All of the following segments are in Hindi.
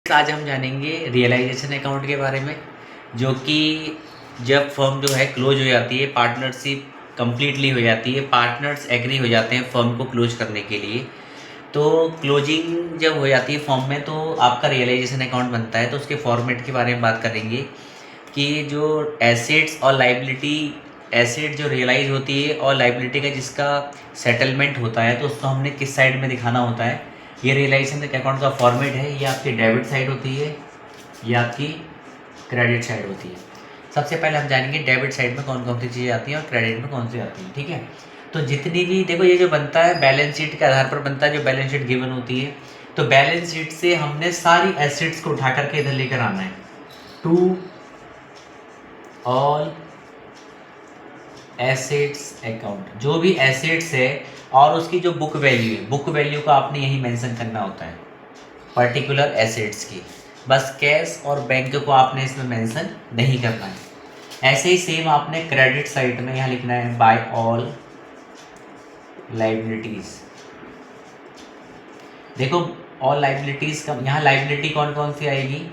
आज हम जानेंगे रियलाइजेशन अकाउंट के बारे में, जो कि जब फर्म जो है क्लोज हो जाती है, पार्टनरशिप कंप्लीटली हो जाती है, पार्टनर्स एग्री हो जाते हैं फर्म को क्लोज करने के लिए। तो क्लोजिंग जब हो जाती है फर्म में तो आपका रियलाइजेशन अकाउंट बनता है। तो उसके फॉर्मेट के बारे में बात करेंगे कि जो एसेट्स और लाइबिलिटी, एसेट जो रियलाइज होती है और लाइबिलिटी का जिसका सेटलमेंट होता है, तो उसको हमने किस साइड में दिखाना होता है। ये रियलाइजेशन अकाउंट का फॉर्मेट है। ये आपकी डेबिट साइड होती है, ये आपकी क्रेडिट साइड होती है। सबसे पहले हम जानेंगे डेबिट साइड में कौन कौन सी चीज़ें आती हैं और क्रेडिट में कौन सी आती हैं। ठीक है, तो जितनी भी देखो, ये जो बनता है बैलेंस शीट के आधार पर बनता है, जो बैलेंस शीट गिवन होती है। तो बैलेंस शीट से हमने सारी एसेट्स को उठा करके इधर लेकर आना है। टू ऑल एसेट्स अकाउंट, जो भी एसेट्स है और उसकी जो बुक वैल्यू है, बुक वैल्यू को आपने यही मेंशन करना होता है, पर्टिकुलर एसेट्स की। बस कैश और बैंक को आपने इसमें मेंशन नहीं करना है। ऐसे ही सेम आपने क्रेडिट साइड में यहाँ लिखना है बाय ऑल लाइबिलिटीज। देखो ऑल लाइबिलिटीज का यहाँ लाइबिलिटी कौन कौन सी आएगी,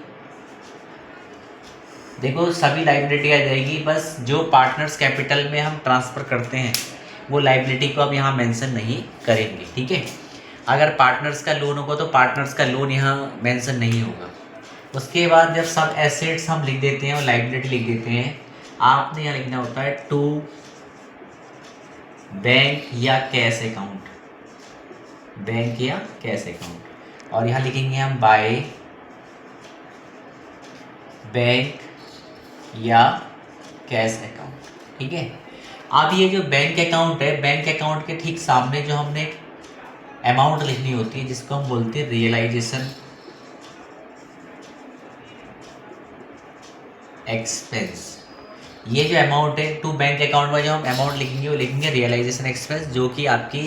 देखो सभी लाइबिलिटी आ जाएगी, बस जो पार्टनर्स कैपिटल में हम ट्रांसफ़र करते हैं वो लाइबिलिटी को अब यहाँ मेंशन नहीं करेंगे। ठीक है, अगर पार्टनर्स का लोन होगा तो पार्टनर्स का लोन यहाँ मेंशन नहीं होगा। उसके बाद जब सब एसेट्स हम लिख देते हैं और लाइबिलिटी लिख देते हैं, आपने यहाँ लिखना होता है टू बैंक या कैश अकाउंट, बैंक या कैश अकाउंट। और यहाँ लिखेंगे हम बाय बैंक या कैश अकाउंट। ठीक है, अब ये जो बैंक अकाउंट है, बैंक अकाउंट के ठीक सामने जो हमने अमाउंट लिखनी होती है जिसको हम बोलते हैं रियलाइजेशन एक्सपेंस। ये जो अमाउंट है टू बैंक अकाउंट में जो हम अमाउंट लिखेंगे वो लिखेंगे रियलाइजेशन एक्सपेंस, जो कि आपकी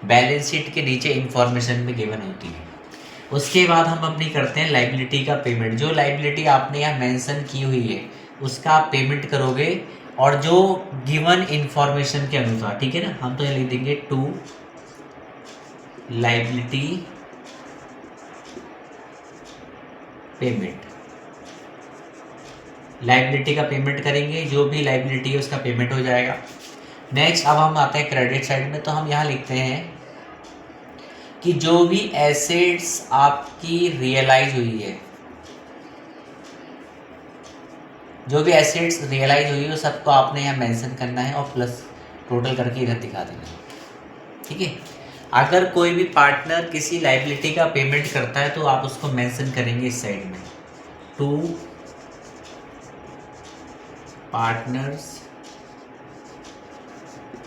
बैलेंस शीट के नीचे इंफॉर्मेशन में गिवन होती है। उसके बाद हम अपनी करते हैं लाइबिलिटी का पेमेंट। जो लाइबिलिटी आपने यहाँ मेंशन की हुई है उसका आप पेमेंट करोगे, और जो गिवन इंफॉर्मेशन के अनुसार। ठीक है ना, हम तो यहाँ लिख देंगे टू लाइबिलिटी पेमेंट। लाइबिलिटी का पेमेंट करेंगे, जो भी लाइबिलिटी है उसका पेमेंट हो जाएगा। नेक्स्ट अब हम आते हैं क्रेडिट साइड में। तो हम यहाँ लिखते हैं कि जो भी एसेट्स आपकी रियलाइज हुई है, जो भी एसेट्स रियलाइज हुई है वो सबको आपने यहाँ मेंशन करना है और प्लस टोटल करके इधर दिखा देना है। ठीक है, अगर कोई भी पार्टनर किसी लाइबिलिटी का पेमेंट करता है तो आप उसको मेंशन करेंगे इस साइड में, टू पार्टनर्स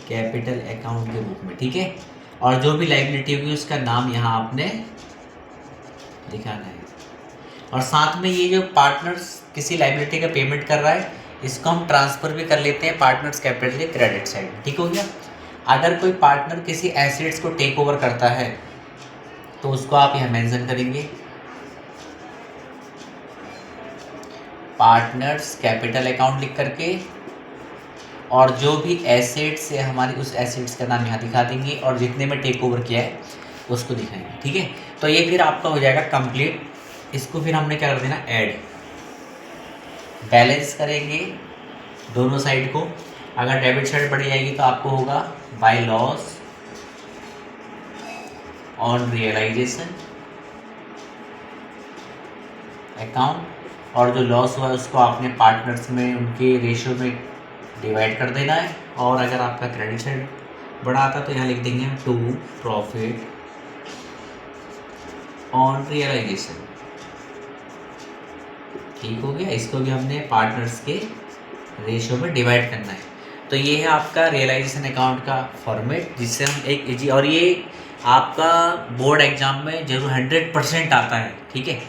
कैपिटल अकाउंट के रूप में। ठीक है, और जो भी लाइबिलिटी होगी उसका नाम यहाँ आपने दिखाना है। और साथ में ये जो पार्टनर्स किसी लाइबिलिटी का पेमेंट कर रहा है इसको हम ट्रांसफ़र भी कर लेते हैं पार्टनर्स कैपिटल के क्रेडिट साइड। ठीक हो गया। अगर कोई पार्टनर किसी एसेट्स को टेक ओवर करता है तो उसको आप यहाँ मेंशन करेंगे पार्टनर्स कैपिटल अकाउंट लिख करके, और जो भी एसेट्स है हमारी उस एसेट्स का नाम यहाँ दिखा देंगे और जितने में टेक ओवर किया है उसको दिखाएंगे। ठीक है, तो ये फिर आपका हो जाएगा कंप्लीट। इसको फिर हमने क्या कर देना, ऐड बैलेंस करेंगे दोनों साइड को। अगर डेबिट साइड बढ़ जाएगी तो आपको होगा by loss on realization account, और जो लॉस हुआ है उसको आपने पार्टनर्स में उनके रेशियो में डिवाइड कर देना है। और अगर आपका क्रेडिट साइड बढ़ा आता तो यहाँ लिख देंगे हम टू प्रॉफिट ऑन रियलाइजेशन। ठीक हो गया, इसको भी हमने पार्टनर्स के रेशियो में डिवाइड करना है। तो ये है आपका रियलाइजेशन अकाउंट का फॉर्मेट, जिससे हम एक और ये आपका बोर्ड एग्जाम में जरूर 100% आता है। ठीक है।